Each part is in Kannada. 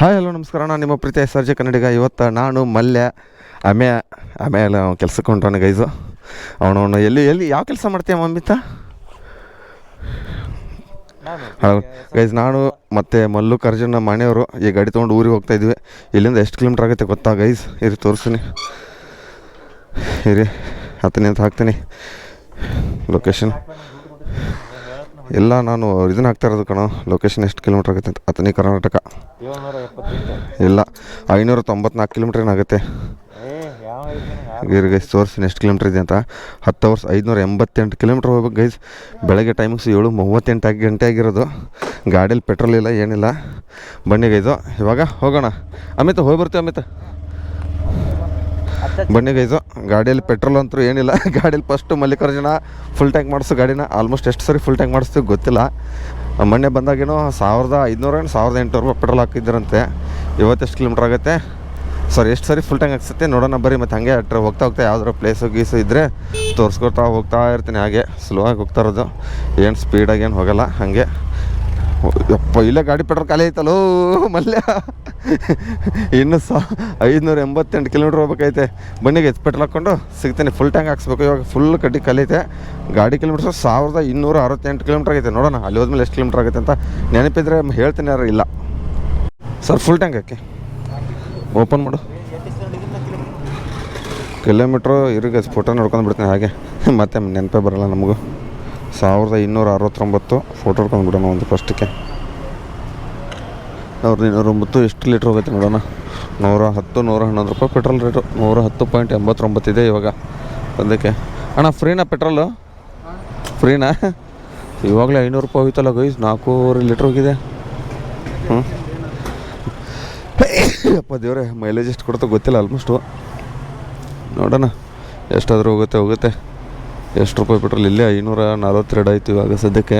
ಹಾಯ್ ಹಲೋ ನಮಸ್ಕಾರ, ನಾನು ನಿಮ್ಮ ಪ್ರೀತಿಯ ಸರ್ಜೆ ಕನ್ನಡಿಗ. ಇವತ್ತು ನಾನು ಮಲ್ಯ ಆಮೇಲೆ ಕೆಲ್ಸಕ್ಕೆ ಹೊಂಟಾನೆ ಗೈಸು. ಅವನು ಎಲ್ಲಿ ಯಾವ ಕೆಲಸ ಮಾಡ್ತೀಯ ಮಮ್ಮಿತ? ಗೈಸ್, ನಾನು ಮತ್ತು ಮಲ್ಲು ಕರ್ಜನ್ ಮನೆಯವರು ಈ ಗಾಡಿ ತೊಗೊಂಡು ಊರಿಗೆ ಹೋಗ್ತಾಯಿದ್ವಿ. ಇಲ್ಲಿಂದ ಎಷ್ಟು ಕಿಲೋಮೀಟ್ರ್ ಆಗುತ್ತೆ ಗೊತ್ತಾ ಗೈಸ್? ಇರಿ ತೋರಿಸ್ತೀನಿ, ಇರಿ ಹತ್ತನೇ ಅಂತ ಹಾಕ್ತೀನಿ ಲೊಕೇಶನ್. ಇಲ್ಲ, ನಾನು ಇದನ್ನ ಹಾಕ್ತಾ ಇರೋದು ಕಣೋ, ಲೊಕೇಶನ್ ಎಷ್ಟು ಕಿಲೋಮೀಟ್ರ್ ಆಗುತ್ತೆ ಅಂತ. ಹತ್ತನೇ ಕರ್ನಾಟಕ. ಇಲ್ಲ, 594 ಕಿಲೋಮೀಟ್ರ್ ಏನಾಗುತ್ತೆ. ಗೈಸ್ ತೋರಿಸ್ತೀನಿ ಎಷ್ಟು ಕಿಲೋಮೀಟ್ರ್ ಇದೆ ಅಂತ. 10 ಅವರ್ಸ್ 588 ಕಿಲೋಮೀಟ್ರ್ ಹೋಗ್ಬೇಕು ಗೈಸ್. ಬೆಳಗ್ಗೆ ಟೈಮಿಂಗ್ಸ್ 7:38 ಗಂಟೆ ಆಗಿರೋದು. ಗಾಡೀಲಿ ಪೆಟ್ರೋಲ್ ಇಲ್ಲ, ಏನಿಲ್ಲ. ಬನ್ನಿ ಗೈಸು, ಇವಾಗ ಹೋಗೋಣ. ಅಮಿತ ಹೋಗಿ ಬರ್ತೀವಿ. ಅಮಿತ ಬನ್ನಿ ಗೈಸು. ಗಾಡಿಯಲ್ಲಿ ಪೆಟ್ರೋಲ್ ಅಂತೂ ಏನಿಲ್ಲ. ಗಾಡೀಲಿ ಫಸ್ಟು ಮಲ್ಲಿಕಾರ್ಜುನ ಫುಲ್ ಟ್ಯಾಂಕ್ ಮಾಡಿಸು ಗಾಡಿನ. ಆಲ್ಮೋಸ್ಟ್ ಎಷ್ಟು ಸರಿ ಫುಲ್ ಟ್ಯಾಂಕ್ ಮಾಡಿಸ್ತೀವಿ ಗೊತ್ತಿಲ್ಲ. ಮೊನ್ನೆ ಬಂದಾಗೇನೋ 1500 1800 ರೂಪಾಯಿ ಪೆಟ್ರೋಲ್ ಹಾಕಿದ್ದರಂತೆ. ಇವತ್ತೆಷ್ಟು ಕಿಲೋಮೀಟ್ರ್ ಆಗುತ್ತೆ, ಎಷ್ಟು ಸರಿ ಫುಲ್ ಟ್ಯಾಂಕ್ ಹಾಕ್ಸುತ್ತೆ ನೋಡೋಣ ಬರ್ರಿ. ಮತ್ತು ಹಾಗೆ ಹೋಗ್ತಾ ಯಾವ್ದಾರು ಪ್ಲೇಸು ಗೀಸು ಇದ್ದರೆ ತೋರಿಸ್ಕೊತಾ ಹೋಗ್ತಾ ಇರ್ತೀನಿ. ಹಾಗೆ ಸ್ಲೋ ಆಗಿ ಹೋಗ್ತಾ ಇರೋದು, ಏನು ಸ್ಪೀಡಾಗಿ ಏನು ಹೋಗೋಲ್ಲ. ಹಾಗೆ ಯಪ್ಪ, ಇಲ್ಲೇ ಗಾಡಿ ಪೆಟ್ರೋಲ್ ಖಾಲಿ ಐತಲ್ಲೋ ಮಲ್ಯ. ಇನ್ನು 588 ಕಿಲೋಮೀಟ್ರ್ ಹೋಗ್ಬೇಕೈತೆ. ಬನ್ನಿಗೆ ಪೆಟ್ರೋಲ್ ಹಾಕ್ಕೊಂಡು ಸಿಗ್ತೀನಿ. ಫುಲ್ ಟ್ಯಾಂಕ್ ಹಾಕ್ಸ್ಬೇಕು. ಇವಾಗ ಫುಲ್ ಕಡ್ಡಿ ಖಾಲಿ ಐತೆ. ಗಾಡಿ ಕಿಲೋಮೀಟ್ರ್ 1268 ಕಿಲೋಮೀಟ್ರ್ ಆಗೈತೆ. ನೋಡೋಣ ಅಲ್ಲಿ ಹೋದ್ಮೇಲೆ ಎಷ್ಟು ಕಿಲೋಮೀಟ್ರ್ ಆಗುತ್ತೆ ಅಂತ. ನೆನಪಿದ್ರೆ ಹೇಳ್ತೀನಿ, ಯಾರು ಇಲ್ಲ ಸರ್. ಫುಲ್ ಟ್ಯಾಂಕ್ ಹಾಕಿ ಓಪನ್ ಮಾಡು. ಕಿಲೋಮೀಟ್ರು ಇರಿಗೆ ಫೋಟೋ ನೋಡ್ಕೊಂಡು ಬಿಡ್ತೀನಿ ಹಾಗೆ, ಮತ್ತೆ ನೆನಪೇ ಬರೋಲ್ಲ ನಮಗೂ. 1269 ಫೋಟೋ ಹೊಡ್ಕೊಂಡು ಬಿಡೋಣ ಒಂದು ಫಸ್ಟಿಗೆ. 1209 ಎಷ್ಟು ಲೀಟ್ರ್ ಹೋಗುತ್ತೆ ನೋಡೋಣ. 110 111 ರೂಪಾಯಿ ಪೆಟ್ರೋಲ್ ರೇಟು. 110.89 ಇದೆ ಇವಾಗ ಅದಕ್ಕೆ. ಅಣ್ಣ ಫ್ರೀನಾ ಪೆಟ್ರೋಲು? ಫ್ರೀನಾ? ಇವಾಗಲೇ 500 ರೂಪಾಯಿ ಹೋಯ್ತಲ್ಲ ಗೈಸ್. 4 ಲೀಟ್ರ್ ಹೋಗಿದೆ. ಅಪ್ಪ ದೇವ್ರೆ, ಮೈಲೇಜ್ ಎಷ್ಟು ಕೊಡ್ತೋ ಗೊತ್ತಿಲ್ಲ. ಆಲ್ಮೋಸ್ಟು ನೋಡೋಣ ಎಷ್ಟಾದರೂ ಹೋಗುತ್ತೆ. ಎಷ್ಟು ರೂಪಾಯಿ ಪೆಟ್ರೋಲ್? ಇಲ್ಲೇ 542 ಆಯಿತು ಇವಾಗ ಸದ್ಯಕ್ಕೆ.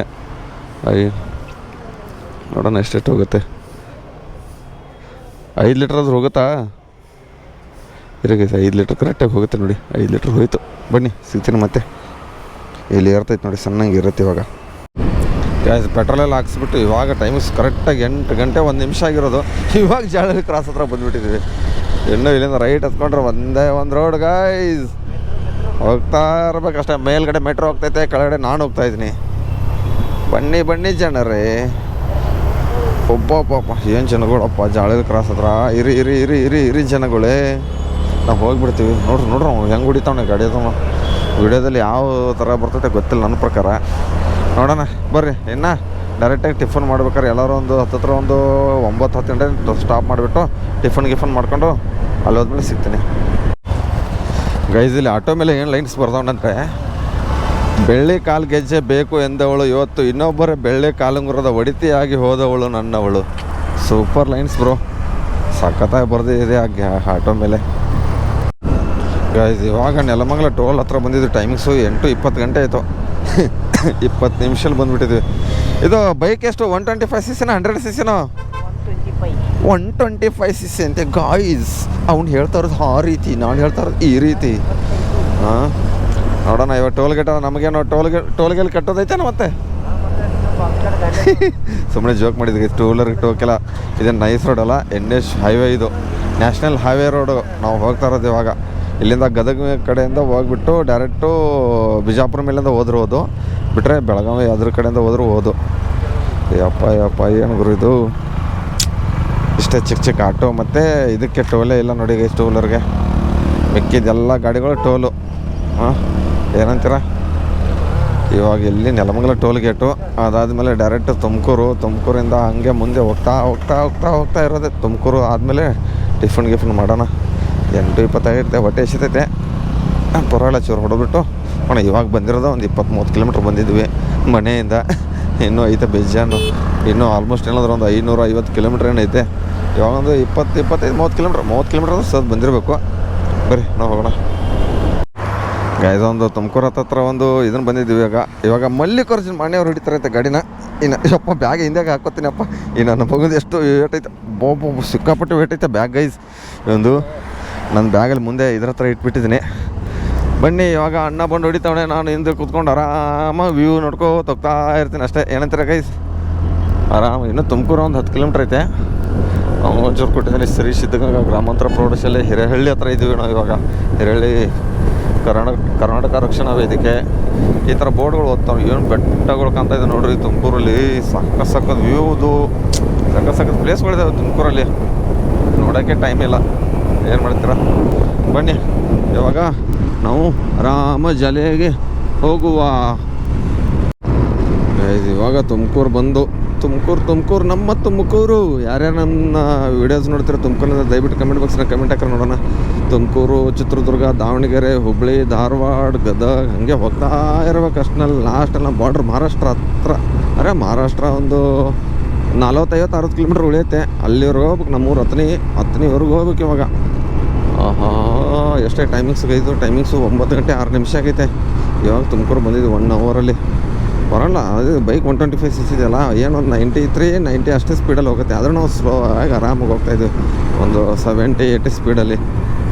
ನೋಡೋಣ ಎಷ್ಟೆಷ್ಟು ಹೋಗುತ್ತೆ. 5 ಲೀಟ್ರ್ ಆದ್ರೂ ಹೋಗುತ್ತಾ? ಇರಗೆ 5 ಲೀಟ್ರ್ ಕರೆಕ್ಟಾಗಿ ಹೋಗುತ್ತೆ ನೋಡಿ. 5 ಲೀಟ್ರ್ ಹೋಯ್ತು. ಬನ್ನಿ ಸಿಗ್ತೀನಿ ಮತ್ತೆ. ಇಲ್ಲಿ ಇರ್ತೈತೆ ನೋಡಿ, ಸಣ್ಣಂಗೆ ಇರುತ್ತೆ ಇವಾಗ. ಗ್ಯಾಸ್ ಪೆಟ್ರೋಲೆಲ್ಲ ಹಾಕ್ಸ್ಬಿಟ್ಟು ಇವಾಗ ಟೈಮಿಸ್ ಕರೆಕ್ಟಾಗಿ 8 ಗಂಟೆ 1 ನಿಮಿಷ ಆಗಿರೋದು. ಇವಾಗ ಜಾಳಹಳ್ಳಿ ಕ್ರಾಸ್ ಹತ್ರ ಬಂದುಬಿಟ್ಟಿದ್ದೀವಿ. ಇನ್ನೂ ಇಲ್ಲಿಂದ ರೈಟ್ ಹತ್ಕೊಂಡ್ರೆ ಒಂದೇ ಒಂದು ರೋಡ್ ಗೈಸ್. ಹೋಗ್ತಾ ಇರ್ಬೇಕಷ್ಟೇ. ಮೇಲ್ಗಡೆ ಮೆಟ್ರೋ ಹೋಗ್ತೈತೆ, ಕೆಳಗಡೆ ನಾನು ಹೋಗ್ತಾಯಿದ್ದೀನಿ. ಬನ್ನಿ ಜನರೇ. ಒಬ್ಬ ಏನು ಜನಗಳಪ್ಪ ಜಾಳಹಳ್ಳಿ ಕ್ರಾಸ್ ಹತ್ರ. ಇರಿ ಜನಗಳೇ, ನಾವು ಹೋಗಿಬಿಡ್ತೀವಿ. ನೋಡ್ರಿ ಅವ್ನು ಹೆಂಗೆ ಹೊಡಿತಾವನೆ ಗಾಡಿ. ಅದು ವಿಡಿಯೋದಲ್ಲಿ ಯಾವ ಥರ ಬರ್ತೈತೆ ಗೊತ್ತಿಲ್ಲ ನನ್ನ ಪ್ರಕಾರ. ನೋಡೋಣ ಬರ್ರಿ. ಇನ್ನು ಡೈರೆಕ್ಟಾಗಿ ಟಿಫನ್ ಮಾಡ್ಬೇಕಾರೆ ಎಲ್ಲರೂ ಒಂದು 9-10 ಗಂಟೆ ಸ್ಟಾಪ್ ಮಾಡಿಬಿಟ್ಟು ಟಿಫನ್ ಮಾಡ್ಕೊಂಡು ಅಲ್ಲಿ ಹೋದ್ಮೇಲೆ ಸಿಗ್ತೀನಿ ಗೈಸ್. ಇಲ್ಲಿ ಆಟೋ ಮೇಲೆ ಏನು ಲೈನ್ಸ್ ಬರ್ದವನಂದರೆ, ಬೆಳ್ಳಿ ಕಾಲು ಗೆಜ್ಜೆ ಬೇಕು ಎಂದವಳು ಇವತ್ತು ಇನ್ನೊಬ್ಬರೇ ಬೆಳ್ಳಿ ಕಾಲುಂಗುರದ ಒಡಿತಿಯಾಗಿ ಹೋದವಳು ನನ್ನವಳು. ಸೂಪರ್ ಲೈನ್ಸ್ ಬ್ರೋ, ಸಖತ್ತಾಗಿ ಬರ್ದಿದೆ ಆಟೋ ಮೇಲೆ ಗೈಸ್. ಇವಾಗ ನೆಲಮಂಗಲ ಟೋಲ್ ಹತ್ರ ಬಂದಿದ್ದು. ಟೈಮಿಂಗ್ಸು 8:20 ಗಂಟೆ ಆಯಿತು. 20 ನಿಮಿಷಲ್ಲಿ ಬಂದುಬಿಟ್ಟಿದ್ವಿ. ಇದು ಬೈಕ್ ಎಷ್ಟು? 125 cc 100 cc? 125 cc ಅಂತೆ ಗಾಯ್ಸ್. ಅವ್ನು ಹೇಳ್ತಾ ಇರೋದು ಆ ರೀತಿ, ನಾನು ಹೇಳ್ತಾ ಇರೋದು ಈ ರೀತಿ. ನೋಡೋಣ ಇವಾಗ ಟೋಲ್ ಗೇಟ್. ನಮಗೇನೋ ಟೋಲ್ಗೆಲ್ಲಿ ಕಟ್ಟೋದೈತೇನೋ ಮತ್ತೆ. ಸುಮ್ಮನೆ ಜೋಕ್ ಮಾಡಿದ್ವಿ. ಟೂಲರ್ಗೆ ಟೋಕೆಲ್ಲ. ಇದೇನು ನೈಸ್ ರೋಡ್ ಅಲ್ಲ, NH ಹೈವೇ, ಇದು ನ್ಯಾಷನಲ್ ಹೈವೇ ರೋಡು. ನಾವು ಹೋಗ್ತಾ ಇರೋದು ಇವಾಗ ಇಲ್ಲಿಂದ ಗದಗ ಕಡೆಯಿಂದ ಹೋಗ್ಬಿಟ್ಟು ಡೈರೆಕ್ಟು ಬಿಜಾಪುರ ಮೇಲಿಂದ ಹೋದ್ರು ಬಿಟ್ಟರೆ ಬೆಳಗಾವಿ ಅದ್ರ ಕಡೆಯಿಂದ ಹೋದ್ರು. ಯಪ್ಪ ಏನು ಗುರು ಇದು. ಇಷ್ಟೇ ಚಿಕ್ಕ ಆಟೋ. ಮತ್ತು ಇದಕ್ಕೆ ಟೋಲೇ ಇಲ್ಲ ನೋಡಿ ಗೈಸ್. ಟೂಲರ್ಗೆ ಮಿಕ್ಕಿದ್ದೆಲ್ಲ ಗಾಡಿಗಳು ಟೋಲು. ಏನಂತೀರ? ಇವಾಗ ಇಲ್ಲಿ ನೆಲಮಂಗಲ ಟೋಲ್ ಗೇಟು. ಅದಾದಮೇಲೆ ಡೈರೆಕ್ಟ್ ತುಮಕೂರಿಂದ ಹಾಗೆ ಮುಂದೆ ಹೋಗ್ತಾ ಇರೋದೆ. ತುಮಕೂರು ಆದಮೇಲೆ ಟಿಫನ್ ಮಾಡೋಣ. 8:25 ಇರುತ್ತೆ. ಹೊಟ್ಟೆ ಎಸಿತೈತೆ, ಪರವಾಗಿಲ್ಲ. ಚೂರು ಹೊಡೆದ್ಬಿಟ್ಟು ಇವಾಗ ಬಂದಿರೋದು ಒಂದು 20-30 ಕಿಲೋಮೀಟ್ರ್ ಬಂದಿದ್ವಿ ಮನೆಯಿಂದ. ಇನ್ನೂ ಐತೆ ಬೇಜಾನು. ಇನ್ನೂ ಆಲ್ಮೋಸ್ಟ್ ಏನಾದರೂ ಒಂದು 550 ಕಿಲೋಮೀಟ್ರ್ ಏನೈತೆ. ಇವಾಗ ಒಂದು 20-25-30 ಕಿಲೋಮೀಟ್ರ್ ಸದ್ ಬಂದಿರಬೇಕು. ಬರ್ರಿ ನಾವು ಹೋಗೋಣ ಗಾಯ್ಸ್. ತುಮಕೂರು ಹತ್ರ ಒಂದು ಇದನ್ನು ಬಂದಿದ್ದೀವಿ ಇವಾಗ ಮಲ್ಲಿಕಾರ್ಜುನ್ ಮನೆಯವ್ರು ಹಿಡಿತಾರೈತೆ ಗಾಡಿನ. ಇನ್ನು ಯಪ್ಪ ಬ್ಯಾಗ್ ಹಿಂದೆ ಹಾಕೋತೀನಿ ಅಪ್ಪ. ಈ ನನ್ನ ಮಗುದು ಎಷ್ಟು ವೇಟ್ ಐತೆ, ಸಿಕ್ಕಾಪಟ್ಟು ವೇಟ್ ಐತೆ ಬ್ಯಾಗ್ ಗೈಸ್. ನನ್ನ ಬ್ಯಾಗಲ್ಲಿ ಮುಂದೆ ಇದ್ರ ಹತ್ರ ಇಟ್ಬಿಟ್ಟಿದ್ದೀನಿ. ಬನ್ನಿ ಇವಾಗ ಅಣ್ಣ ಬಂದು ಹೊಡಿತಾವಣೆ. ನಾನು ಹಿಂದೆ ಕೂತ್ಕೊಂಡು ಆರಾಮಾಗಿ ವ್ಯೂ ನೋಡ್ಕೋತ ಹೋಗ್ತಾ ಇರ್ತೀನಿ ಅಷ್ಟೇ. ಏನಂತೀರ ಗೈಸ್? ಆರಾಮ. ಇನ್ನೂ ತುಮಕೂರು ಒಂದು 10 ಕಿಲೋಮೀಟ್ರ್ ಐತೆ. ಜೋರ್ಕೋಟೆಯಲ್ಲಿ ಶ್ರೀ ಸಿದ್ಧಗಂಗಾ ಗ್ರಾಮಾಂತರ ಪ್ರೌಢಶಾಲೆ ಹಿರೇಹಳ್ಳಿ ಹತ್ರ ಇದ್ದೀವಿ ನಾವು ಇವಾಗ. ಹಿರೇಹಳ್ಳಿ ಕರ್ನಾಟಕ ರಕ್ಷಣಾ ವೇದಿಕೆ ಈ ಥರ ಬೋರ್ಡ್ಗಳು ಓದ್ತಾವೆ. ಏನು ಬೆಟ್ಟಗಳು ಕಾಣ್ತಾ ಇದೆ ನೋಡ್ರಿ ತುಮಕೂರಲ್ಲಿ. ಸಕ್ಕತ್ ವ್ಯೂದು ಸಕ್ಕತ್ ಪ್ಲೇಸ್ಗಳಿದ್ದಾವೆ ತುಮಕೂರಲ್ಲಿ, ನೋಡೋಕ್ಕೆ ಟೈಮ್ ಇಲ್ಲ. ಏನು ಮಾಡ್ತೀರಾ ಬನ್ನಿ, ಇವಾಗ ನಾವು ಆರಾಮ ಜಾಲಿಯಾಗಿ ಹೋಗುವ. ಇವಾಗ ತುಮಕೂರು ಬಂದು ತುಮಕೂರು ನಮ್ಮ ತುಮಕೂರು. ಯಾರ್ಯಾರು ನನ್ನ ವೀಡಿಯೋಸ್ ನೋಡ್ತೀರ ತುಮಕೂರಿನಿಂದ ದಯವಿಟ್ಟು ಕಮೆಂಟ್ ಬಾಕ್ಸ್ನ ಕಮೆಂಟ್ ಹಾಕಿ ನೋಡೋಣ. ತುಮಕೂರು, ಚಿತ್ರದುರ್ಗ, ದಾವಣಗೆರೆ, ಹುಬ್ಬಳ್ಳಿ, ಧಾರವಾಡ, ಗದಗ ಹಂಗೆ ಹೋಗ್ತಾ ಇರ್ಬೇಕು. ಅಷ್ಟರಲ್ಲಿ ಲಾಸ್ಟಲ್ಲಿ ನಮ್ಮ ಬಾರ್ಡ್ರ್ ಮಹಾರಾಷ್ಟ್ರ ಹತ್ರ. ಮಹಾರಾಷ್ಟ್ರ ಒಂದು 40-50-60 ಕಿಲೋಮೀಟ್ರ್ ಉಳಿಯುತ್ತೆ. ಅಲ್ಲಿವರೆಗೂ ಹೋಗ್ಬೇಕು. ನಮ್ಮೂರು ಹತ್ತನಿವರೆಗೂ ಹೋಗ್ಬೇಕು ಇವಾಗ. ಎಷ್ಟೇ ಟೈಮಿಂಗ್ಸು 9 ಗಂಟೆ 6 ನಿಮಿಷ ಆಗೈತೆ. ಇವಾಗ ತುಮಕೂರು ಬಂದಿದ್ದು 1 ಅವರಲ್ಲಿ ಬರೋಲ್ಲ. ಅದು ಬೈಕ್ 125 cc ಇದೆಯಲ್ಲ, ಏನು ಒಂದು 90 ಅಷ್ಟೇ ಸ್ಪೀಡಲ್ಲಿ ಹೋಗುತ್ತೆ. ಆದರೂ ನಾವು ಸ್ಲೋ ಆಗಿ ಆರಾಮಾಗಿ ಹೋಗ್ತಾಯಿದ್ವಿ, ಒಂದು 70-80 ಸ್ಪೀಡಲ್ಲಿ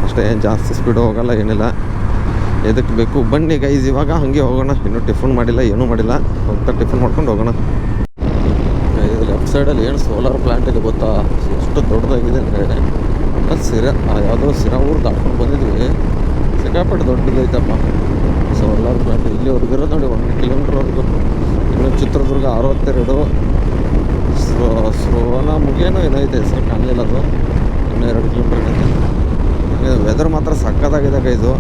ಅಷ್ಟೇ. ಏನು ಜಾಸ್ತಿ ಸ್ಪೀಡ್ ಹೋಗೋಲ್ಲ, ಏನಿಲ್ಲ. ಎದಕ್ಕೆ ಬೇಕು ಬನ್ನಿ ಗೈಸ್, ಇವಾಗ ಹಾಗೆ ಹೋಗೋಣ. ಇನ್ನೂ ಟಿಫನ್ ಮಾಡಿಲ್ಲ, ಏನೂ ಮಾಡಿಲ್ಲ. ಹೋಗ್ತಾ ಟಿಫನ್ ಮಾಡ್ಕೊಂಡು ಹೋಗೋಣ. ಇದು ಲೆಫ್ಟ್ ಸೈಡಲ್ಲಿ ಏನು ಸೋಲಾರ್ ಪ್ಲ್ಯಾಂಟ್ ಇದೆ ಗೊತ್ತಾ? ಎಷ್ಟು ದೊಡ್ಡದಾಗಿದೆ ಅಂದರೆ ಯಾವುದೋ ಸಿರಾ ಊರು ದಾಟ್ಕೊಂಡು ಬಂದಿದ್ವಿ. ಸಿಕ್ಕಾಪಟ್ಟೆ ದೊಡ್ಡದೈತಪ್ಪ ಸೋಲಾರ್ ಪ್ಲ್ಯಾಂಟ್. ಇಲ್ಲಿವರೆಗೂ ಇರೋದು ನೋಡಿ 1 ಕಿಲೋಮೀಟ್ರ್ವರೆಗೂ. ಇನ್ನು ಚಿತ್ರದುರ್ಗ 62, ಶ್ರವಣ ಮುಗೇನೋ ಏನೈತೆ, ಹೆಸರು ಕಾಣಲಿಲ್ಲ. ಅದು ಇನ್ನೂ 2 ಕಿಲೋಮೀಟ್ರ್ ಐತೆ. ವೆದರ್ ಮಾತ್ರ ಸಕ್ಕತ್ತಾಗಿದೆ ಇದು.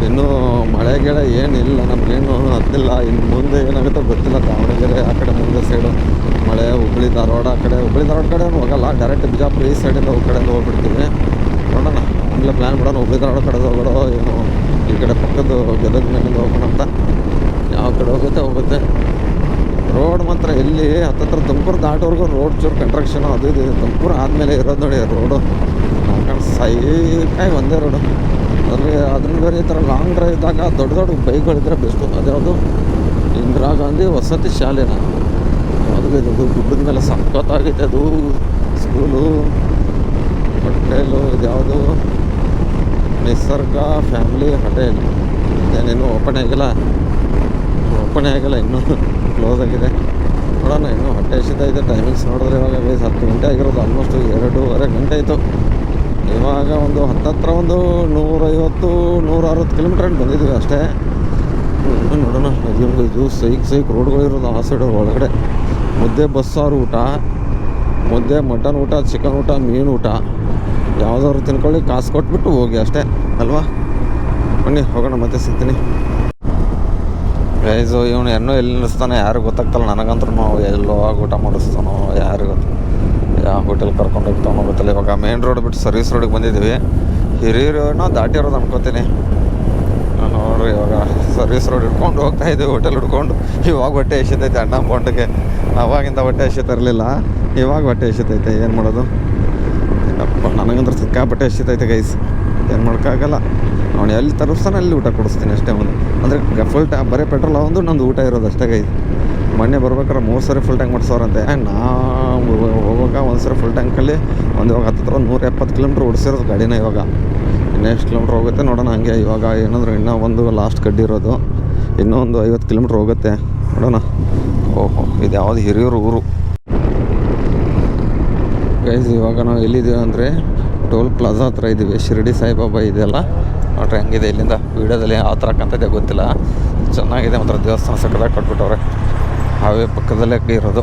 ಇನ್ನೂ ಮಳೆಗಿಳ ಏನಿಲ್ಲ, ನಮಗೇನು ಹತ್ತಿಲ್ಲ. ಇನ್ನು ಮುಂದೆ ಏನಾಗುತ್ತೋ ಗೊತ್ತಿಲ್ಲ. ದಾವಣಗೆರೆ ಆ ಕಡೆ ಮುಂದೆ ಸೈಡು ಮಳೆ, ಹುಬ್ಬಳ್ಳಿ ಧಾರವಾಡ ಕಡೆ ಹೋಗಲ್ಲ. ಡೈರೆಕ್ಟ್ ಬಿಜಾಪುರ ಈ ಸೈಡಿಂದ ಕಡೆಯಿಂದ ಹೋಗ್ಬಿಡ್ತೀವಿ. ನೋಡೋಣ, ಆಮೇಲೆ ಪ್ಲ್ಯಾನ್ ಮಾಡೋಣ. ಹುಬ್ಬಳ್ಳಿ ಧಾರವಾಡ ಕಡೆದು ಹೋಗೋಣ, ಏನು ಈ ಕಡೆ ಪಕ್ಕದ ಗದಗ ಮೇಲಿಂದ ಹೋಗೋಣ ಅಂತ. ಯಾವ ಕಡೆ ಹೋಗುತ್ತೆ. ರೋಡ್ ಮಾತ್ರ ಎಲ್ಲಿ ಹತ್ತತ್ರ ತುಮಕೂರು ದಾಟೋರ್ಗೂ ರೋಡ್ ಚೂರು ಕನ್ಸ್ಟ್ರಕ್ಷನ್ ಅದು ಇದು. ತುಮಕೂರು ಆದಮೇಲೆ ಇರೋದು ನೋಡಿ ರೋಡು. ನಾಲ್ಕು ಸೈಕಾಗಿ ಒಂದೇ ರೋಡು. ಅದನ್ನ ಬೇರೆ ಈ ಥರ ಲಾಂಗ್ ಡ್ರೈವ್ ಇದ್ದಾಗ ದೊಡ್ಡ ಬೈಕ್ಗಳಿದ್ರೆ ಬೆಸ್ಟು. ಅದ್ಯಾವುದು ಇಂದಿರಾ ಗಾಂಧಿ ವಸತಿ ಶಾಲೆನ ಅದು ಇದು ಗುಡ್ಡದ ಮೇಲೆ ಸಖತ್ತಾಗೈತೆ ಅದು. ಸ್ಕೂಲು, ಹೋಟೆಲು, ಇದ್ಯಾವುದು ನಿಸರ್ಗ ಫ್ಯಾಮಿಲಿ ಹೋಟೆಲ್. ಏನೇನು ಓಪನ್ ಆಗಿಲ್ಲ, ಇನ್ನೂ ಕ್ಲೋಸ್ ಆಗಿದೆ. ನೋಡೋಣ, ಇನ್ನೂ ಹೊಟ್ಟೆ ಹಸಿತಾ. ಟೈಮಿಂಗ್ಸ್ ನೋಡಿದ್ರೆ ಇವಾಗ 10 ಗಂಟೆ ಆಗಿರೋದು. ಆಲ್ಮೋಸ್ಟ್ 2.5 ಗಂಟೆ ಆಯಿತು. ಇವಾಗ ಒಂದು ಹತ್ತತ್ರ ಒಂದು 150-160 ಕಿಲೋಮೀಟ್ರ್ ಬಂದಿದ್ವಿ ಅಷ್ಟೇ. ನೋಡೋಣ. ಇದು ಸೈಕ್ ರೋಡ್ಗಳಿರೋದು ಆ ಸೈಡ್ ಒಳಗಡೆ. ಮುದ್ದೆ ಬಸ್ಸಾರು ಊಟ, ಮುದ್ದೆ ಮಟನ್ ಊಟ, ಚಿಕನ್ ಊಟ, ಮೀನು ಊಟ ಯಾವುದಾದ್ರು ತಿನ್ಕೊಳ್ಳಿ, ಕಾಸು ಕೊಟ್ಬಿಟ್ಟು ಹೋಗಿ ಅಷ್ಟೇ ಅಲ್ವಾ. ಬನ್ನಿ ಹೋಗೋಣ, ಮತ್ತೆ ಸಿಗ್ತೀನಿ. ಗೈಸು ಇವನು ಎಲ್ಲಿ ನಿಲ್ಲಿಸ್ತಾನೆ ಯಾರು ಗೊತ್ತಾಗ್ತಲ್ಲ ನನಗಂತೂ. ಎಲ್ಲೋ ಆಗಿ ಊಟ ಮಾಡಿಸ್ತಾನೋ ಯಾರು ಗೊತ್ತು, ಯಾವ ಹೋಟೆಲ್ ಕರ್ಕೊಂಡು ಹೋಗ್ತಾನೋ ಗೊತ್ತಲ್ಲ. ಇವಾಗ ಮೇನ್ ರೋಡ್ ಬಿಟ್ಟು ಸರ್ವಿಸ್ ರೋಡಿಗೆ ಬಂದಿದ್ದೀವಿ. ಹಿರಿಯೂರನ್ನ ದಾಟಿರೋದು ಅನ್ಕೋತೀನಿ ನೋಡ್ರಿ. ಇವಾಗ ಸರ್ವಿಸ್ ರೋಡ್ ಹಿಡ್ಕೊಂಡು ಹೋಗ್ತಾಯಿದ್ದೀವಿ, ಹೋಟೆಲ್ ಹಿಡ್ಕೊಂಡು. ಇವಾಗ ಹೊಟ್ಟೆ ಎಸಿತೈತೆ ಅಣ್ಣ ಬೋಂಡಕ್ಕೆ. ಅವಾಗಿಂದ ಹೊಟ್ಟೆ ಎಸಿತಿರಲಿಲ್ಲ, ಇವಾಗ ಹೊಟ್ಟೆ ಎಸಿತೈತೆ. ಏನು ಮಾಡೋದು ಅಪ್ಪ, ನನಗಂದ್ರೆ ಸಿಕ್ಕಾಪಟ್ಟೆ ಎಸಿತೈತೆ ಗೈಸ್. ಏನು ಮಾಡೋಕ್ಕಾಗಲ್ಲ. ಅವನು ಎಲ್ಲಿ ತರಿಸ್ತಾನೆ ಅಲ್ಲಿ ಊಟ ಕೊಡಿಸ್ತೀನಿ ಅಷ್ಟೇ. ಒಂದು ಅಂದರೆ ಫುಲ್ ಟ್ಯಾಂಕ್ ಬರೀ ಪೆಟ್ರೋಲ್ ಒಂದು ನಂದು ಊಟ ಇರೋದು ಅಷ್ಟೇ ಗೈಸ್. ಮೊನ್ನೆ ಬರ್ಬೇಕಾದ್ರೆ 3 ಸರಿ ಫುಲ್ ಟ್ಯಾಂಕ್ ಮಾಡಿಸೋರಂತೆ. ನಾವು ಹೋಗುವಾಗ 1 ಸರಿ ಫುಲ್ ಟ್ಯಾಂಕಲ್ಲಿ ಇವಾಗ ಹತ್ತಿರ 170 ಕಿಲೋಮೀಟ್ರ್ ಓಡಿಸಿರೋದು ಗಾಡಿನ. ಇವಾಗ ಇನ್ನೂ ಎಷ್ಟು ಕಿಲೋಮೀಟ್ರ್ ಹೋಗುತ್ತೆ ನೋಡೋಣ. ಹಂಗೆ ಇವಾಗ ಏನಂದ್ರೆ ಇನ್ನೂ ಒಂದು ಲಾಸ್ಟ್ ಗಡ್ಡಿ ಇರೋದು, ಇನ್ನೂ ಒಂದು 50 ಕಿಲೋಮೀಟ್ರ್ ಹೋಗುತ್ತೆ. ನೋಡೋಣ. ಓಹೋ, ಇದು ಯಾವುದು ಹಿರಿಯೂರು ಊರು ಗೈಸ್. ಇವಾಗ ನಾವು ಎಲ್ಲಿದ್ದೀವಿ ಅಂದರೆ ಟೋಲ್ ಪ್ಲಾಜಾ ಹತ್ರ ಇದ್ದೀವಿ. ಶಿರಡಿ ಸಾಯಿಬಾಬಾ ಇದೆಯಲ್ಲ ನೋಡ್ರಿ ಹೆಂಗಿದೆ. ಇಲ್ಲಿಂದ ವೀಡಿಯೋದಲ್ಲಿ ಯಾವ ಥರ ಕಾಣ್ತದೆ ಗೊತ್ತಿಲ್ಲ, ಚೆನ್ನಾಗಿದೆ ಮಾತ್ರ. ದೇವಸ್ಥಾನ ಸಕ್ಕದಾಗಿ ಕಟ್ಬಿಟ್ಟವ್ರೆ. ಹಾವೇ ಪಕ್ಕದಲ್ಲೇ ಇರೋದು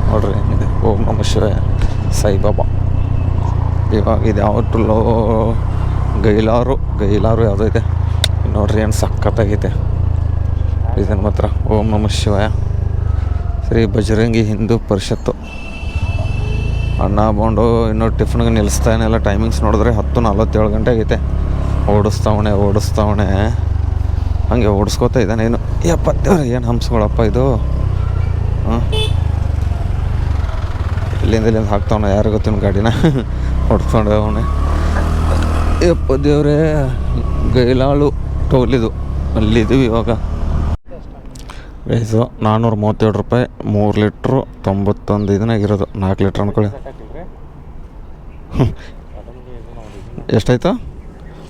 ನೋಡ್ರಿ ಹೆಂಗಿದೆ. ಓಂ ನಮಃ ಶಿವಾಯ ಸಾಯಿಬಾಬಾ. ಇವಾಗ ಇದು ಯಾವ ಗೈಲಾರು ಯಾವುದೋ ಇದೆ ನೋಡ್ರಿ, ಏನು ಸಖತ್ತಾಗೈತೆ ಇದನ್ನು ಮಾತ್ರ. ಓಂ ನಮಃ ಶಿವಾಯ ಶ್ರೀ ಬಜರಂಗಿ ಹಿಂದೂ ಪರಿಷತ್ತು. ಅಣ್ಣ ಬೋಂಡು ಇನ್ನೂ ಟಿಫನ್ಗೆ ನಿಲ್ಲಿಸ್ತಾನೆಲ್ಲ. ಟೈಮಿಂಗ್ಸ್ ನೋಡಿದ್ರೆ 10:47 ಗಂಟೆ ಆಗೈತೆ. ಓಡಿಸ್ತಾವಣೆ ಹಂಗೆ ಓಡಿಸ್ಕೋತಾ ಇದ್ದಾನೆ. ಏನು ಏನು ಹಂಸ್ಗಳಪ್ಪ ಇದು. ಇಲ್ಲಿಂದ ಹಾಕ್ತಾವಣ, ಯಾರು ಗೊತ್ತಿನ ಗಾಡಿನ ಹೊಡ್ಕೊಂಡು ಅವನೇ. ದೇವ್ರೇ, ಗೈಲಾಳು ಟೋಲಿದು ಅಲ್ಲಿದ್ದೀವಿ ಇವಾಗ. ಗೈಸು 437 ರೂಪಾಯಿ 3 ಲೀಟ್ರು 91 ಇದನ್ನಾಗಿರೋದು. 4 ಲೀಟ್ರ್ ಅಂದ್ಕೊಳ್ಳಿ. ಎಷ್ಟಾಯ್ತು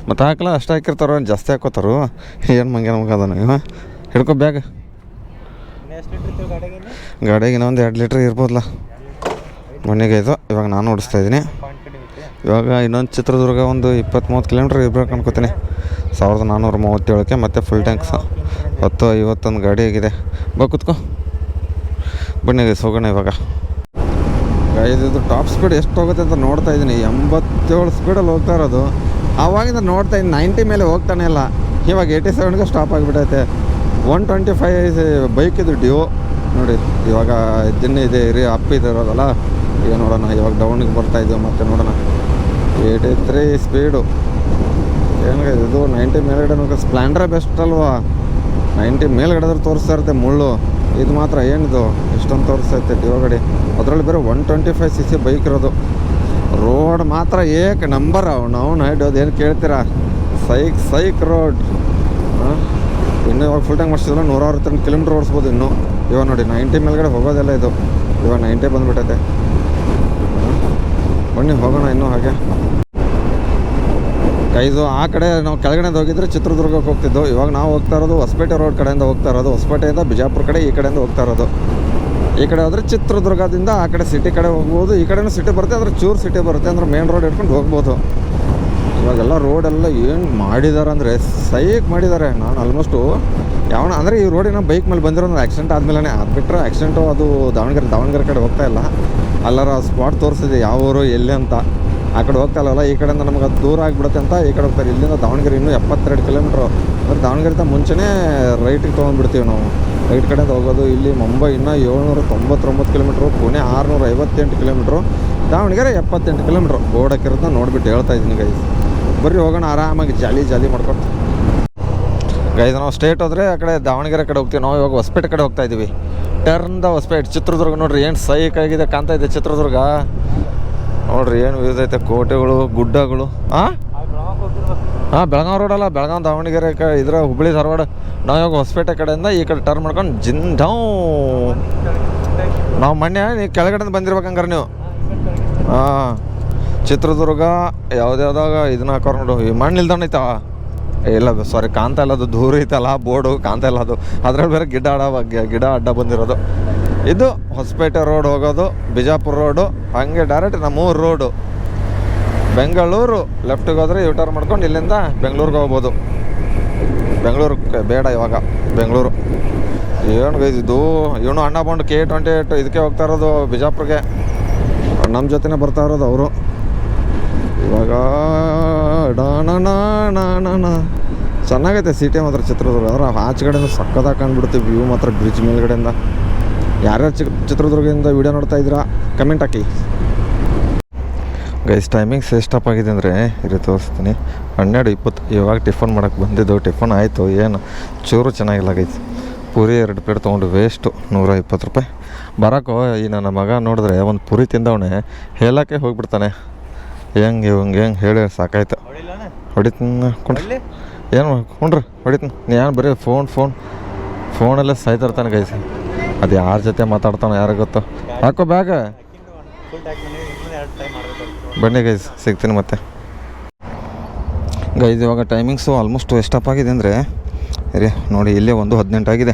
ಮತ್ತು ಹಾಕಲ್ಲ, ಅಷ್ಟು ಹಾಕಿರ್ತಾರೋ ಜಾಸ್ತಿ ಹಾಕೋತಾರೋ ಏನು ನಮಗೆ ಅದನ್ನು. ಹಿಡ್ಕೊ ಬ್ಯಾಗ್. ಗಾಡಿಗೆ ಒಂದು 2 ಲೀಟ್ರ್ ಇರ್ಬೋದಲ್ಲ. ಮನೆಗೆ ಇದು ಇವಾಗ ನಾನು ಓಡಿಸ್ತಾಯಿದ್ದೀನಿ. ಇವಾಗ ಇನ್ನೊಂದು ಚಿತ್ರದುರ್ಗ ಒಂದು 20-30 ಕಿಲೋಮೀಟ್ರ್ ಇರ್ಬೇಕು ಅನ್ಕೋತೀನಿ. 1437ಕ್ಕೆ ಮತ್ತು ಫುಲ್ ಟ್ಯಾಂಕ್ಸ್ 10:51 ಗಾಡಿ ಆಗಿದೆ. ಬಾ ಕೂತ್ಕೋ, ಬನ್ನಿ ಹೋಗೋಣ ಇವಾಗ. ಇದು ಟಾಪ್ ಸ್ಪೀಡ್ ಎಷ್ಟು ಹೋಗುತ್ತೆ ಅಂತ ನೋಡ್ತಾ ಇದ್ದೀನಿ. 87 ಸ್ಪೀಡಲ್ಲಿ ಹೋಗ್ತಾ ಇರೋದು. ಆವಾಗಿಂದ ನೋಡ್ತಾ ಇದ್ದೀನಿ 90 ಮೇಲೆ ಹೋಗ್ತಾನೆ ಇಲ್ಲ. ಇವಾಗ 87ಗೆ ಸ್ಟಾಪ್ ಆಗಿಬಿಟ್ಟೈತೆ. 125 ಬೈಕ್ ಇದು ಡ್ಯೂ ನೋಡಿ. ಇವಾಗ ದಿನ ಇದೆ ಇರೋದಲ್ಲ. ಈಗ ನೋಡೋಣ, ಇವಾಗ ಡೌನಿಗೆ ಬರ್ತಾಯಿದ್ದೀವಿ ಮತ್ತೆ ನೋಡೋಣ. 83 ಸ್ಪೀಡು ಏನಿದೆ ಇದು. 90 ಮೇಲ್ಗಡೆ ನೋಡ್ಕೊಂಡು ಸ್ಪ್ಲೆಂಡ್ರೇ ಬೆಸ್ಟ್ ಅಲ್ವಾ. 90 ಮೇಲ್ಗಡೆ ಆದ್ರೆ ತೋರಿಸ್ತಾ ಇರುತ್ತೆ ಮುಳ್ಳು. ಇದು ಮಾತ್ರ ಏನಿದು ಇಷ್ಟೊಂದು ತೋರಿಸ್ತೈತೆ ಡಿಯೋ ಗಾಡಿ. ಅದರಲ್ಲಿ ಬೇರೆ 125 cc ಬೈಕ್ ಇರೋದು. ರೋಡ್ ಮಾತ್ರ ನಂಬರ್. ನಾವು ಹಿಡಿಯೋದು ಏನು ಕೇಳ್ತೀರಾ, ಸೈಕ್ ರೋಡ್. ಇನ್ನೂ ಇವಾಗ ಫುಲ್ ಟ್ಯಾಂಕ್ ಮಾಡಿಸಿದ್ರೆ 162 ಕಿಲೋಮೀಟ್ರ್ ಓಡಿಸ್ಬೋದು ಇನ್ನೂ. ಇವಾಗ ನೋಡಿ 90 ಮೇಲ್ಗಡೆ ಹೋಗೋದೆಲ್ಲ ಇದು. ಇವಾಗ 90 ಬಂದುಬಿಟ್ಟೈತೆ. ಬನ್ನಿ ಹೋಗೋಣ ಇನ್ನೂ ಹಾಗೆ. ಇದು ಆ ಕಡೆ ನಾವು ಕೆಳಗಡೆಯಿಂದ ಹೋಗಿದ್ರೆ ಚಿತ್ರದುರ್ಗಕ್ಕೆ ಹೋಗ್ತಿದ್ದು. ಇವಾಗ ನಾವು ಹೋಗ್ತಾ ಇರೋದು ಹೊಸಪೇಟೆ ರೋಡ್ ಕಡೆಯಿಂದ ಹೋಗ್ತಾ ಇರೋದು. ಹೊಸಪೇಟೆಯಿಂದ ಬಿಜಾಪುರ ಕಡೆ ಈ ಕಡೆಯಿಂದ ಹೋಗ್ತಾ ಇರೋದು. ಈ ಕಡೆ ಹೋದರೆ ಚಿತ್ರದುರ್ಗದಿಂದ ಆ ಕಡೆ ಸಿಟಿ ಕಡೆ ಹೋಗ್ಬೋದು. ಈ ಕಡೆನೂ ಸಿಟಿ ಬರುತ್ತೆ, ಆದರೆ ಚೂರು ಸಿಟಿ ಬರುತ್ತೆ, ಅಂದರೆ ಮೇನ್ ರೋಡ್ ಹಿಡ್ಕೊಂಡು ಹೋಗ್ಬೋದು. ಇವಾಗೆಲ್ಲ ರೋಡೆಲ್ಲ ಏನು ಮಾಡಿದ್ದಾರೆ ಅಂದರೆ ಸೈಕ್ ಮಾಡಿದ್ದಾರೆ. ನಾನು ಆಲ್ಮೋಸ್ಟು ಅಂದರೆ ಈ ರೋಡಿನ ಬೈಕ್ ಮೇಲೆ ಬಂದಿರೋ ಆಕ್ಸಿಡೆಂಟ್ ಆದಮೇಲೆ ಬಿಟ್ಟರೆ ಆಕ್ಸಿಡೆಂಟು ಅದು ದಾವಣಗೆರೆ ಕಡೆ ಹೋಗ್ತಾ ಇಲ್ಲ. ಅಲ್ಲರ ಸ್ಪಾಟ್ ತೋರಿಸಿದೆ ಯಾವ ಊರು ಎಲ್ಲಿ ಅಂತ. ಆ ಕಡೆ ಹೋಗ್ತಾ ಇಲ್ಲವಲ್ಲ, ಈ ಕಡೆಯಿಂದ ನಮಗೆ ಅದು ದೂರ ಆಗಿಬಿಡುತ್ತೆ ಅಂತ ಈ ಕಡೆ ಹೋಗ್ತಾರೆ. ಇಲ್ಲಿಂದ ದಾವಣಗೆರೆ ಇನ್ನೂ 72 ಕಿಲೋಮೀಟ್ರು. ಅಂದರೆ ದಾವಣಗೆರೆಯಿಂದ ಮುಂಚೆನೇ ರೈಟಿಗೆ ತೊಗೊಂಡ್ಬಿಡ್ತೀವಿ ನಾವು. ರೈಟ್ ಕಡೆಯಿಂದ ಹೋಗೋದು. ಇಲ್ಲಿ ಮುಂಬೈ ಇನ್ನೂ 799 kilometre, Pune 658 kilometre, Davanagere 78 kilometre. Board ಹಾಕಿರೋದನ್ನ ನೋಡಿಬಿಟ್ಟು ಹೇಳ್ತಾ ಇದ್ದೀನಿ ಗೈಸ್. ಬರ್ರಿ ಹೋಗೋಣ ಆರಾಮಾಗಿ ಜಾಲಿ ಮಾಡ್ಕೊತ ಗೈಸ್. ನಾವು ಸ್ಟೇಟ್ ಹೋದರೆ ಆ ಕಡೆ ದಾವಣಗೆರೆ ಕಡೆ ಹೋಗ್ತೀವಿ. ನಾವು ಇವಾಗ ಹೊಸಪೇಟೆ ಕಡೆ ಹೋಗ್ತಾ ಇದ್ದೀವಿ. ಟರ್ನ್ದ ಹೊಸಪೇಟೆ. ಚಿತ್ರದುರ್ಗ ನೋಡ್ರಿ ಏನು ಸೈಕಾಗಿದೆ ಕಾಣ್ತಾ ಇದೆ ಚಿತ್ರದುರ್ಗ. ನೋಡ್ರಿ ಏನು ವ್ಯೂಸ್ ಐತೆ, ಕೋಟೆಗಳು, ಗುಡ್ಡಗಳು. ಹಾಂ ಬೆಳಗಾವಿ ರೋಡಲ್ಲ, ಬೆಳಗಾವಿ ದಾವಣಗೆರೆ ಇದ್ರ ಹುಬ್ಬಳ್ಳಿ ಧಾರವಾಡ. ನಾವು ಇವಾಗ ಹೊಸಪೇಟೆ ಕಡೆಯಿಂದ ಈ ಕಡೆ ಟರ್ನ್ ಮಾಡ್ಕೊಂಡು ಜಿಂಡೌ. ನಾವು ಮೊನ್ನೆ ನೀವು ಕೆಳಗಡೆಯಿಂದ ಬಂದಿರ್ಬೇಕಂಗಾರೆ ನೀವು. ಚಿತ್ರದುರ್ಗ ಯಾವುದ್ಯಾವ್ದಾಗ ಇದನ್ನ ಹಾಕೋರು ನೋಡು. ವಿಮಾನ ನಿಲ್ದಾಣ ಐತಾ? ಇಲ್ಲ ಸಾರಿ, ಕಾಣ್ತಾ ಇಲ್ಲ. ಅದು ದೂರ ಐತಲ್ಲ ಬೋರ್ಡು, ಕಾಣ್ತಾ ಇಲ್ಲ ಅದು. ಅದ್ರಲ್ಲಿ ಬೇರೆ ಗಿಡ ಅಡ್ಡ ಬಂದಿರೋದು. ಇದು ಹೊಸಪೇಟೆ ರೋಡ್ ಹೋಗೋದು, ಬಿಜಾಪುರ ರೋಡು, ಹಾಗೆ ಡೈರೆಕ್ಟ್ ನಮ್ಮೂರು ರೋಡು. ಬೆಂಗಳೂರು ಲೆಫ್ಟಿಗೆ ಹೋದರೆ ಯೂಟರ್ನ್ ಮಾಡ್ಕೊಂಡು ಇಲ್ಲಿಂದ ಬೆಂಗಳೂರಿಗೆ ಹೋಗ್ಬೋದು. ಬೆಂಗಳೂರು ಬೇಡ ಇವಾಗ, ಬೆಂಗಳೂರು ಏನು ಇದು. ಇವನು ಅಣ್ಣ ಬಂದು K28 ಇದಕ್ಕೆ ಹೋಗ್ತಾ ಇರೋದು ಬಿಜಾಪುರಿಗೆ. ನಮ್ಮ ಜೊತೆನೇ ಬರ್ತಾ ಇರೋದು ಅವರು. ಇವಾಗ ಚೆನ್ನಾಗೈತೆ ಸಿಟಿ ಮಾತ್ರ ಚಿತ್ರದುರ್ಗ. ಅಂದ್ರೆ ಆಚೆಗಡೆಯಿಂದ ಸಕ್ಕದಾಗಿ ಕಂಡುಬಿಡ್ತೀವಿ ವ್ಯೂ ಮಾತ್ರ ಬ್ರಿಡ್ಜ್ ಮೇಲ್ಗಡೆಯಿಂದ. ಯಾರ್ಯಾರು ಚಿತ್ರದುರ್ಗದಿಂದ ವೀಡಿಯೋ ನೋಡ್ತಾ ಇದ್ದೀರಾ ಕಮೆಂಟ್ ಹಾಕಿ ಗೈಸ್. ಟೈಮಿಂಗ್ಸ್ ಎಷ್ಟಪ್ಪ ಆಗಿದೆ ಅಂದರೆ ಇಲ್ಲಿ ತೋರಿಸ್ತೀನಿ. 12:20. ಇವಾಗ ಟಿಫನ್ ಮಾಡೋಕ್ಕೆ ಬಂದಿದ್ದು. ಟಿಫನ್ ಆಯಿತು, ಏನು ಚೂರು ಚೆನ್ನಾಗಿಲ್ಲ ಗೈಸ್. ಪೂರಿ 2 ಪ್ಲೇಟ್ ತೊಗೊಂಡು ವೇಸ್ಟು, 120 ರೂಪಾಯಿ. ಬರೋಕ್ಕೋ ಈ ನನ್ನ ಮಗ ನೋಡಿದ್ರೆ ಒಂದು ಪೂರಿ ತಿಂದವನೇ ಹೇಳೋಕ್ಕೆ ಹೋಗ್ಬಿಡ್ತಾನೆ. ಹೆಂಗೆ ಹೇಳಿ ಸಾಕಾಯ್ತು. ಹೊಡಿತೀನಿ ಕೊಂಡ್ರಿ ಏನು ಕೊಂಡ್ರಿ ಹೊಡಿತೀನಿ. ಏನು ಬರೀ ಫೋನಲ್ಲೇ ಸಾಯ್ತಿರ್ತಾನೆ ಗೈಸ್. ಅದು ಯಾರ ಜೊತೆ ಮಾತಾಡ್ತಾನೋ ಯಾರಿಗೆ ಗೊತ್ತು. ಹಾಕೋ ಬ್ಯಾಗ. ಬನ್ನಿ ಗೈಸ್, ಸಿಗ್ತೀನಿ ಮತ್ತೆ ಗೈಸ್. ಇವಾಗ ಟೈಮಿಂಗ್ಸು ಆಲ್ಮೋಸ್ಟ್ ಎಷ್ಟಪ್ಪ ಆಗಿದೆ ಅಂದರೆ ನೋಡಿ, ಇಲ್ಲೇ 1:18 ಆಗಿದೆ.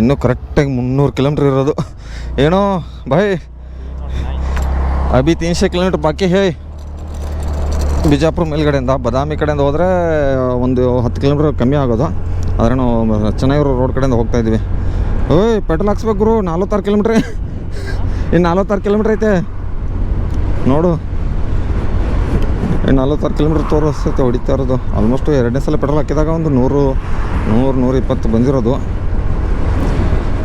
ಇನ್ನೂ ಕರೆಕ್ಟಾಗಿ 300 ಕಿಲೋಮೀಟ್ರ್ ಇರೋದು. ಏನೋ ಭಾಯ್ ಅಭಿ 300 ಕಿಲೋಮೀಟ್ರ್ ಬಾಕಿ ಹೇ. ಬಿಜಾಪುರ ಮೇಲ್ಗಡೆಯಿಂದ ಬಾದಾಮಿ ಕಡೆಯಿಂದ ಹೋದರೆ ಒಂದು 10 ಕಿಲೋಮೀಟ್ರ್ ಕಮ್ಮಿ ಆಗೋದು. ಆದರೆ ನಾವು ಚೆನ್ನಾಗಿರೋ ರೋಡ್ ಕಡೆಯಿಂದ ಹೋಗ್ತಾಯಿದ್ವಿ. ಓಯ್ ಪೆಟ್ರೋಲ್ ಹಾಕ್ಸ್ಬೇಕು ಗುರು. 46 ಕಿಲೋಮೀಟ್ರ್. ಇನ್ನು 46 ಕಿಲೋಮೀಟ್ರ್ ಐತೆ ನೋಡು. ಇನ್ನು 46 ಕಿಲೋಮೀಟ್ರ್ ತೋರಿಸ್ತೈತೆ ಹೊಡಿತಾ ಇರೋದು. ಆಲ್ಮೋಸ್ಟ್ 2ನೇ ಸಲ ಪೆಟ್ರೋಲ್ ಹಾಕಿದಾಗ ಒಂದು 100-120 ಬಂದಿರೋದು.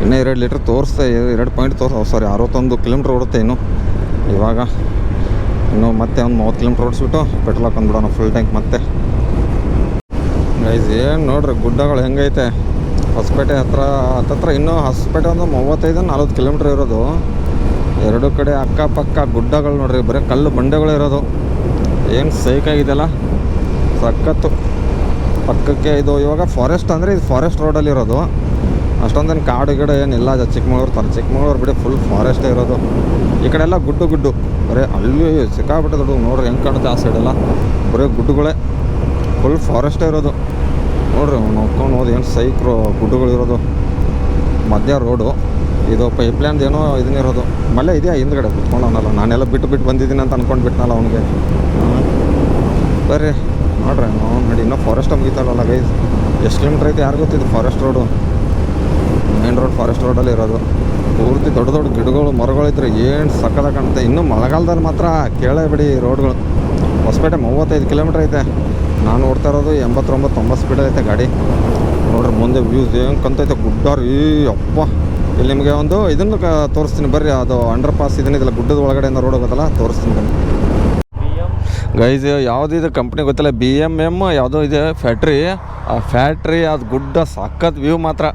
ಇನ್ನೂ 2 ಲೀಟ್ರ್ ತೋರಿಸ್ತೆ, 2 ಪಾಯಿಂಟ್ ಸಾರಿ 61 ಕಿಲೋಮೀಟ್ರ್ ಓಡುತ್ತೆ ಇನ್ನು. ಇವಾಗ ಇನ್ನು ಮತ್ತೆ ಒಂದು 30 ಕಿಲೋಮೀಟ್ರ್ ಓಡಿಸ್ಬಿಟ್ಟು ಪೆಟ್ರೋಲ್ ಹಾಕೊಂಡ್ಬಿಡೋಣ ಫುಲ್ ಟ್ಯಾಂಕ್ ಮತ್ತೆ ಗೈಸ್. ಏನು ನೋಡ್ರಿ ಗುಡ್ಡಗಳು ಹೆಂಗೈತೆ. ಹೊಸಪೇಟೆ ಹತ್ರ ಇನ್ನೂ ಹೊಸಪೇಟೆ ಒಂದು 35-40 ಕಿಲೋಮೀಟ್ರ್ ಇರೋದು. 2 ಕಡೆ ಅಕ್ಕಪಕ್ಕ ಗುಡ್ಡಗಳು ನೋಡ್ರಿ, ಬರೀ ಕಲ್ಲು ಬಂಡೆಗಳು ಇರೋದು. ಏನು ಸೈಕಾಗಿದೆಯಲ್ಲ, ಸಖತ್ತು. ಪಕ್ಕಕ್ಕೆ ಇದು ಇವಾಗ ಫಾರೆಸ್ಟ್ ಅಂದರೆ ಇದು ಫಾರೆಸ್ಟ್ ರೋಡಲ್ಲಿ ಇರೋದು. ಅಷ್ಟೊಂದೇನು ಕಾಡು ಗಿಡ ಏನಿಲ್ಲ. ಚಿಕ್ಕಮಗಳೂರು ಬಿಡಿ ಫುಲ್ ಫಾರೆಸ್ಟೇ ಇರೋದು. ಈ ಕಡೆ ಎಲ್ಲ ಗುಡ್ಡು ಬರೀ ಅಲ್ಲಿ ಸಿಕ್ಕಾಬಿಟ್ಟೆ ದೊಡ್ಡ ನೋಡ್ರಿ ಹೆಂಗೆ ಕಾಣುತ್ತೆ. ಆ ಸೈಡೆಲ್ಲ ಬರೀ ಗುಡ್ಡುಗಳೇ, ಫುಲ್ ಫಾರೆಸ್ಟೇ ಇರೋದು ನೋಡ್ರಿ. ನೋಡ್ಕೊಂಡು ಹೋದ್ ಏನು ಸೈಕ್ರು ಗುಡ್ಡುಗಳಿರೋದು. ಮಧ್ಯ ರೋಡು ಇದು ಪೈಪ್ಲೈನ್ದು ಏನೋ ಇದನ್ನಿರೋದು. ಮಳೆ ಇದೆಯಾ ಹಿಂದ್ಗಡೆ ಕುತ್ಕೊಂಡು ಅವನಲ್ಲ. ನಾನೆಲ್ಲ ಬಿಟ್ಟು ಬಂದಿದ್ದೀನಿ ಅಂತ ಅಂದ್ಕೊಂಡು ಬಿಟ್ನಲ್ಲ ಅವನಿಗೆ. ಬರ್ರಿ ನೋಡ್ರಿ ನಾವು ನೋಡಿ ಇನ್ನೂ ಫಾರೆಸ್ಟ್ ಮುಗಿತಲ್ಲ ಗೈಸ್. ಎಷ್ಟು ಕಿಲೋಮೀಟ್ರ್ ಐತೆ ಯಾರು ಗೊತ್ತಿದ್ದು forest road. Main road forest ರೋಡಲ್ಲಿ ಇರೋದು. ಪೂರ್ತಿ ದೊಡ್ಡ ದೊಡ್ಡ ಗಿಡಗಳು ಮರಗಳಿದ್ರೆ ಏನು ಸಕ್ಕತ್ತಾಗಿ ಕಾಣುತ್ತೆ. ಇನ್ನೂ ಮಳೆಗಾಲದಲ್ಲಿ ಮಾತ್ರ ಕೇಳೇಬಿಡಿ ರೋಡ್ಗಳು. ಹೊಸಪೇಟೆ 35 ಕಿಲೋಮೀಟ್ರ್ ಐತೆ. ನಾನು ಓಡ್ತಾ ಇರೋದು 89-90 ಸ್ಪೀಡ್ ಐತೆ ಗಾಡಿ. ನೋಡ್ರಿ ಮುಂದೆ ವ್ಯೂಸ್ ಏನು ಕಂತೈತೆ ಗುಡ್ಡ ರೀ ಅಪ್ಪ. ಇಲ್ಲಿ ನಿಮಗೆ ಒಂದು ಇದನ್ನು ತೋರಿಸ್ತೀನಿ ಬರ್ರಿ. ಅದು ಅಂಡರ್ ಪಾಸ್ ಇದನ್ನಿದೆಲ್ಲ ಗುಡ್ಡದ ಒಳಗಡೆಯಿಂದ ರೋಡ್ ಹೋಗೋದಲ್ಲ, ತೋರಿಸ್ತೀನಿ ಬನ್ನಿ ಗೈಸ್. ಯಾವುದಿದೆ ಕಂಪ್ನಿ ಗೊತ್ತಿಲ್ಲ, BMM ಯಾವುದೋ ಇದೆ ಫ್ಯಾಕ್ಟ್ರಿ. ಆ ಫ್ಯಾಕ್ಟ್ರಿ ಅದು ಗುಡ್ಡ ಸಖತ್ ವ್ಯೂ ಮಾತ್ರ.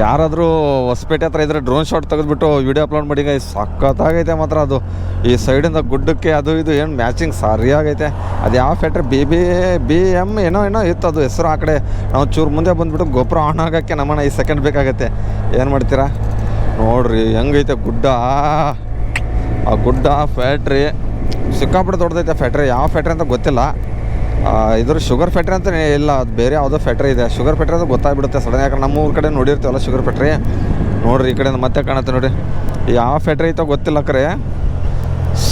ಯಾರಾದರೂ ಹೊಸಪೇಟೆ ಹತ್ರ ಇದ್ದರೆ ಡ್ರೋನ್ ಶಾಟ್ ತೆಗೆದುಬಿಟ್ಟು ವೀಡಿಯೋ ಅಪ್ಲೋಡ್ ಮಾಡಿ ಗೈಸ್. ಸಖತ್ತಾಗೈತೆ ಮಾತ್ರ ಅದು. ಈ ಸೈಡಿಂದ ಗುಡ್ಡಕ್ಕೆ ಅದು ಇದು ಏನು ಮ್ಯಾಚಿಂಗ್ ಸರಿಯಾಗೈತೆ. ಅದು ಯಾವ ಫ್ಯಾಕ್ಟ್ರಿ BM ಏನೋ ಇತ್ತು ಅದು ಹೆಸರು. ಆ ಕಡೆ ನಾವು ಚೂರು ಮುಂದೆ ಬಂದುಬಿಟ್ಟು ಗೊಬ್ಬರ ಆನ್ ಆಗೋಕ್ಕೆ ನಮ್ಮನ್ನ 5 ಸೆಕೆಂಡ್ ಬೇಕಾಗತ್ತೆ. ಏನು ಮಾಡ್ತೀರಾ ನೋಡ್ರಿ ಹೆಂಗೈತೆ ಗುಡ್ಡ. ಆ ಗುಡ್ಡ ಫ್ಯಾಕ್ಟ್ರಿ ಸಿಕ್ಕಾಪಟ್ಟೆ ದೊಡ್ಡದೈತೆ ಫ್ಯಾಕ್ಟ್ರಿ. ಯಾವ ಫ್ಯಾಕ್ಟ್ರಿ ಅಂತ ಗೊತ್ತಿಲ್ಲ. ಇದ್ರ ಶುಗರ್ ಫ್ಯಾಕ್ಟ್ರಿ ಅಂತ ಇಲ್ಲ, ಅದು ಬೇರೆ ಯಾವುದೋ ಫ್ಯಾಕ್ಟ್ರಿ ಇದೆ. ಶುಗರ್ ಫ್ಯಾಕ್ಟ್ರಿ ಅಂತ ಗೊತ್ತಾಗ್ಬಿಡುತ್ತೆ ಸಡನ್. ಯಾಕಂದ್ರೆ ನಮ್ಮ ಊರ ಕಡೆ ನೋಡಿರ್ತೀವಲ್ಲ ಶುಗರ್ ಫ್ಯಾಕ್ಟ್ರಿ. ನೋಡಿರಿ ಈ ಕಡೆಯಿಂದ ಮತ್ತೆ ಕಾಣುತ್ತೆ ನೋಡಿ. ಯಾವ ಫ್ಯಾಕ್ಟ್ರಿ ಐತೋ ಗೊತ್ತಿಲ್ಲ ಕರೆ,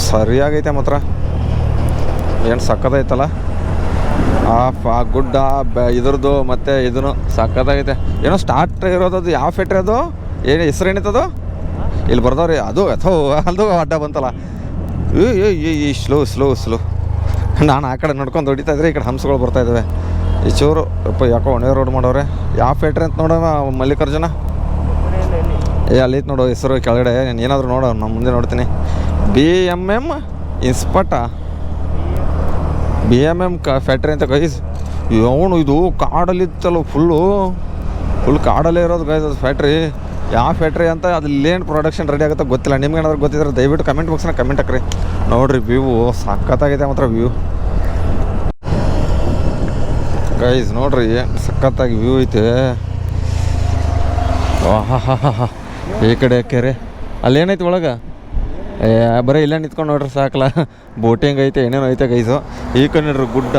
ಸರಿಯಾಗೈತೆ ಮಾತ್ರ. ಏನು ಸಕ್ಕತ್ತೈತಲ್ಲ ಆ ಗುಡ್ಡ ಇದ್ರದ್ದು ಮತ್ತು ಇದನ್ನು ಸಕ್ಕತ್ತಾಗೈತೆ. ಏನೋ ಸ್ಟಾರ್ಟ್ ಇರೋದು. ಅದು ಯಾವ ಫ್ಯಾಕ್ಟ್ರಿ ಅದು, ಏನು ಹೆಸ್ರು ಏನಿತ್ತದು ಇಲ್ಲಿ ಬರ್ದವ್ರಿ. ಅದು ಅದು ಅಡ್ಡ ಬಂತಲ್ಲ. ಈ ಸ್ಲೋ ನಾನು ಆ ಕಡೆ ನಡ್ಕೊಂಡು ಹೊಡಿತಾ ಇದ್ರೆ ಈ ಕಡೆ ಹಂಸಗಳು ಬರ್ತಾಯಿದ್ದಾವೆ. ಈ ಚೂರು ಯಾಕೋ ಒಣೆ ರೋಡ್ ಮಾಡೋರೆ. ಯಾವ ಫ್ಯಾಕ್ಟ್ರಿ ಅಂತ ನೋಡೋ ಮಲ್ಲಿಕಾರ್ಜುನ ಅಲ್ಲಿ ಐತೆ ನೋಡು ಹೆಸರು ಕೆಳಗಡೆ. ಏನಾದರೂ ನೋಡೋ, ನಾನು ಮುಂದೆ ನೋಡ್ತೀನಿ. BMM ಇನ್ಸ್ಪಟ BMM ಫ್ಯಾಕ್ಟ್ರಿ ಅಂತ ಗೈಸ್. ಅವನು ಇದು ಕಾಡಲ್ಲಿತ್ತಲ್ಲ, ಫುಲ್ ಕಾಡಲ್ಲೇ ಇರೋದು ಗೈಸ್ ಅದು ಫ್ಯಾಕ್ಟ್ರಿ. ಯಾವ ಫ್ಯಾಕ್ಟ್ರಿ ಅಂತ ಅದೇನು ಪ್ರೊಡಕ್ಷನ್ ರೆಡಿ ಆಗುತ್ತೋ ಗೊತ್ತಿಲ್ಲ. ನಿಮ್ಗೆ ಏನಾದರೂ ಗೊತ್ತಿದ್ರೆ ದಯವಿಟ್ಟು ಕಮೆಂಟ್ ಬಾಕ್ಸ್ನ ಕಮೆಂಟ್ ಹಾಕ್ರಿ. ನೋಡಿರಿ ವ್ಯೂ ಸಖತ್ತಾಗಿದೆ ಮಾತ್ರ ವ್ಯೂ ಗೈಸ್. ನೋಡ್ರಿ ಏನು ಸಖತ್ತಾಗಿ ವ್ಯೂ ಐತೆ. ಈ ಕಡೆ ಕೆರೆ ಅಲ್ಲೇನೈತೆ ಒಳಗೆ ಬರೀ ಇಲ್ಲೇ ನಿಂತ್ಕೊಂಡು ನೋಡ್ರಿ ಸಾಕಲ್ಲ. ಬೋಟಿಂಗ್ ಐತೆ ಏನೇನೋ ಐತೆ ಗೈಸು. ಈ ಕಡೆ ನೋಡ್ರಿ ಗುಡ್ಡ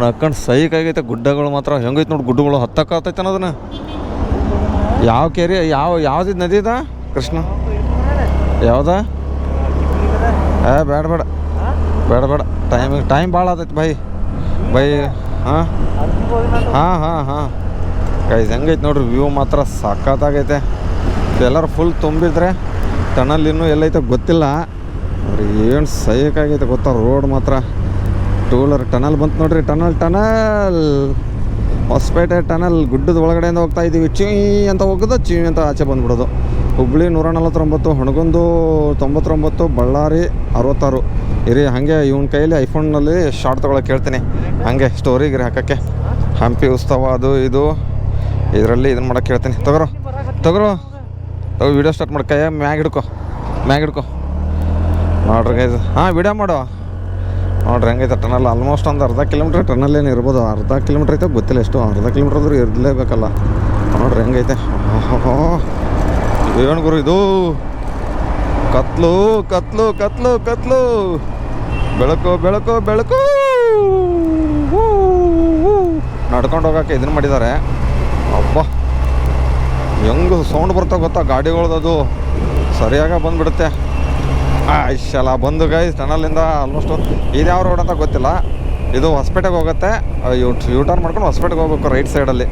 ಹಾಕೊಂಡು ಸೈಕಾಗೈತೆ ಗುಡ್ಡಗಳು ಮಾತ್ರ. ಹೆಂಗೈತೆ ನೋಡಿ ಗುಡ್ಡಗಳು ಹತ್ತಕ್ಕೈತೆ ಅನ್ನೋದನ್ನ. ಯಾವ ಕೆರೆ ಯಾವ್ದಿದ್ದು ನದಿ ಅದ ಕೃಷ್ಣ ಯಾವುದಾ? ಬೇಡ ಟೈಮ್ ಭಾಳ ಆತೈತಿ ಬೈ. ಹಾಂ ಗೈಸ್ ಹೆಂಗೈತೆ ನೋಡ್ರಿ ವ್ಯೂ ಮಾತ್ರ ಸಖತ್ತಾಗೈತೆ. ಎಲ್ಲರೂ ಫುಲ್ ತುಂಬಿದ್ರೆ ಟನಲ್ ಇನ್ನೂ ಎಲ್ಲೈತೆ ಗೊತ್ತಿಲ್ಲ. ಅವ್ರಿ ಏನು ಸೈಕಾಗೈತೆ ಗೊತ್ತಾ ರೋಡ್ ಮಾತ್ರ. ಟೂ ವೀಲರ್ ಟನಲ್ ಬಂತು ನೋಡ್ರಿ. ಟನಲ್ ಹೊಸಪೇಟೆ ಟನಲ್ ಗುಡ್ಡದ ಒಳಗಡೆಯಿಂದ ಹೋಗ್ತಾ ಇದ್ದೀವಿ. ಚೀ ಅಂತ ಹೋಗೋದು, ಚೀ ಅಂತ ಆಚೆ ಬಂದುಬಿಡೋದು. ಹುಬ್ಳಿ 149, ಹುಣಗುಂದು 99, ಬಳ್ಳಾರಿ 66. ಇರಿ ಹಾಗೆ ಇವನ ಕೈಯಲ್ಲಿ ಐಫೋನ್ನಲ್ಲಿ ಶಾರ್ಟ್ ತೊಗೊಳಕ್ಕೆ ಹೇಳ್ತೀನಿ. ಹಾಗೆ ಸ್ಟೋರಿಗೆ ಹಾಕೋಕ್ಕೆ. ಹಂಪಿ ಉತ್ಸವ ಅದು ಇದು ಇದರಲ್ಲಿ ಇದನ್ನು ಮಾಡೋಕ್ಕೆ ಹೇಳ್ತೀನಿ. ತಗೋ ವೀಡಿಯೋ ಸ್ಟಾರ್ಟ್ ಮಾಡಿ. ಕೈಯಾಗ ಮ್ಯಾಗ್ ಹಿಡ್ಕೊ ನೋಡ್ರಿ ಗೈಸ್. ವೀಡಿಯೋ ಮಾಡೋ ನೋಡ್ರಿ ಹೆಂಗೈತೆ ಟನಲ್. ಆಲ್ಮೋಸ್ಟ್ ಒಂದು ಅರ್ಧ ಕಿಲೋಮೀಟ್ರ್ ಟನಲ್ ಏನು ಇರ್ಬೋದು. ಅರ್ಧ ಕಿಲೋಮೀಟ್ರ್ ಐತೆ ಗೊತ್ತಿಲ್ಲ ಎಷ್ಟು. ಅರ್ಧ ಕಿಲೋಮೀಟ್ರ್ ಆದರೂ ಇರಲೇಬೇಕಲ್ಲ. ನೋಡ್ರಿ ಹೆಂಗೈತೆ. ಏನು ಗುರು ಇದು ಕತ್ಲು ಬೆಳಕು ನಡ್ಕೊಂಡು ಹೋಗೋಕ್ಕೆ ಇದನ್ನು ಮಾಡಿದ್ದಾರೆ. ಅಬ್ಬಾ ಹೆಂಗೆ ಸೌಂಡ್ ಬರ್ತಾ ಗೊತ್ತಾ ಗಾಡಿಗಳದ್ದು. ಸರಿಯಾಗಿ ಬಂದುಬಿಡುತ್ತೆ. ಇಷ್ಟೆಲ್ಲ ಬಂದು ಗೈಸ್ ಟನಲಿಂದ ಆಲ್ಮೋಸ್ಟ್. ಇದು ಯಾವ ರೋಡ್ ಅಂತ ಗೊತ್ತಿಲ್ಲ. ಇದು ಹೊಸಪೇಟೆಗೆ ಹೋಗುತ್ತೆ. ಯೂ ಟರ್ನ್ ಮಾಡ್ಕೊಂಡು ಹೊಸಪೇಟೆಗೆ ಹೋಗ್ಬೇಕು ರೈಟ್ ಸೈಡಲ್ಲಿ.